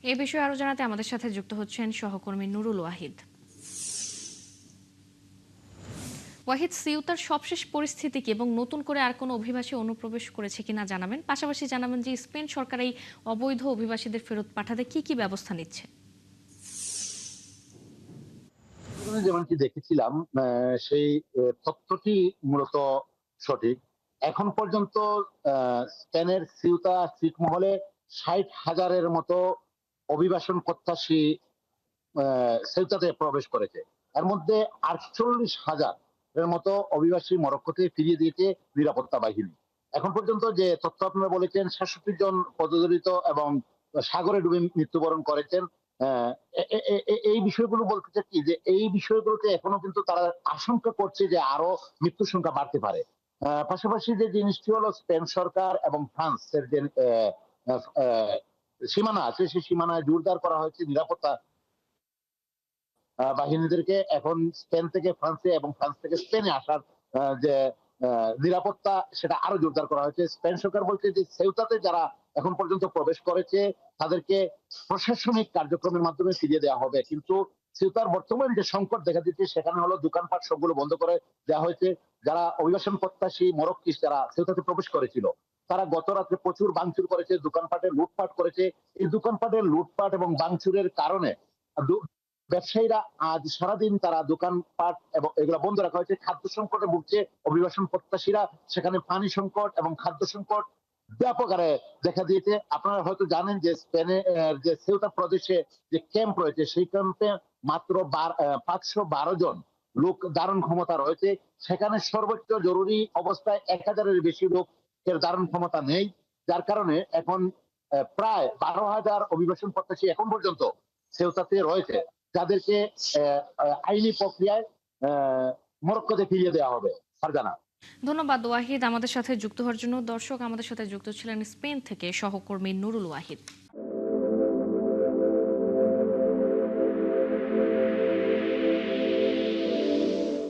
এ বিষয়ে আরো জানাতে আমাদের সাথে যুক্ত হচ্ছেন সহকর্মী নুরুল ওয়াহিদ। ওয়াহিদ, সিউতার সবশেষ পরিস্থিতি কি এবং নতুন করে আর কোনো অভিবাসী অনুপ্রবেশ করেছে কিনা জানাবেন, পাশাপাশি জানাবেন যে স্পেন সরকার এই অবৈধ অভিবাসীদের ফেরত পাঠাতে কি কি ব্যবস্থা নিচ্ছে। যেমনটি দেখেছিলাম সেই তথ্যটি মূলত সঠিক। এখন পর্যন্ত স্পেনের সিউতা ছিটমহলে ৬০,০০০-এর মতো অভিবাসন প্রত্যাশী সেউতাতে প্রবেশ করেছে। এর মধ্যে ৪৮,০০০ এর মতো অভিবাসী মরক্কোতে ফিরিয়ে দিয়েছে নিরাপত্তা বাহিনী। এখন পর্যন্ত যে তথ্য আপনারা বলেছেন, ৬৭ জন পদদলিত এবং সাগরে ডুবে মৃত্যুবরণ করেছেন। এই বিষয়গুলো বলতে চাচ্ছি যে এই বিষয়গুলোতে এখনো কিন্তু তারা আশঙ্কা করছে যে আরো মৃত্যুর সংখ্যা বাড়তে পারে। পাশাপাশি যে জিনিসটি হলো, স্পেন সরকার এবং ফ্রান্সের যে সীমানা আছে, সেই সীমানায় জোরদার করা হয়েছে নিরাপত্তা বাহিনীদেরকে। এখন স্পেন থেকে ফ্রান্সে এবং ফ্রান্স থেকে স্পেনে আসার যে নিরাপত্তা, সেটা আরো জোরদার করা হয়েছে। স্পেন সরকার বলছে যে সেউতাতে যারা এখন পর্যন্ত প্রবেশ করেছে তাদেরকে প্রশাসনিক কার্যক্রমের মাধ্যমে ফিরিয়ে দেওয়া হবে, কিন্তু সেউতার বর্তমান যে সংকট দেখা দিচ্ছে সেখানে হলো দোকানপাট সবগুলো বন্ধ করে দেওয়া হয়েছে। যারা অভিবাসন প্রত্যাশী মরক্কিস যারা সেউতাতে প্রবেশ করেছিল, তারা গত রাত্রে প্রচুর ভাঙচুর করেছে, দোকানপাটে লুটপাট করেছে। এই দোকানপাটের লুটপাট এবং ভাঙচুরের কারণে ব্যবসায়ীরা আজ সারাদিন তারা দোকানপাট এবং এগুলো বন্ধ রাখা হয়েছে। খাদ্য সংকটে ভুগছে অভিবাসন প্রত্যাশীরা। সেখানে পানি সংকট এবং খাদ্য সংকট ব্যাপক হারে দেখা দিয়েছে। আপনারা হয়তো জানেন যে স্পেনে যে সেউতা প্রদেশে যে ক্যাম্প রয়েছে, সেই ক্যাম্পে মাত্র ৫১২ জন লোক ধারণ ক্ষমতা রয়েছে। সেখানে সর্বোচ্চ জরুরি অবস্থায় ১,০০০-এর বেশি লোকের ধারণ ক্ষমতা নেই। যার কারণে এখন প্রায় ১২,০০০ অভিবাসন প্রত্যাশী এখন পর্যন্ত সেউতাতে রয়েছে, যাদেরকে আইনি প্রক্রিয়ায় মরক্কোতে ফিরিয়ে দেওয়া হবে। ফারজানা। ধন্যবাদ ওয়াহিদ আমাদের সাথে যুক্ত হওয়ার জন্য। দর্শক, আমাদের সাথে যুক্ত ছিলেন স্পেন থেকে সহকর্মী নুরুল ওয়াহিদ।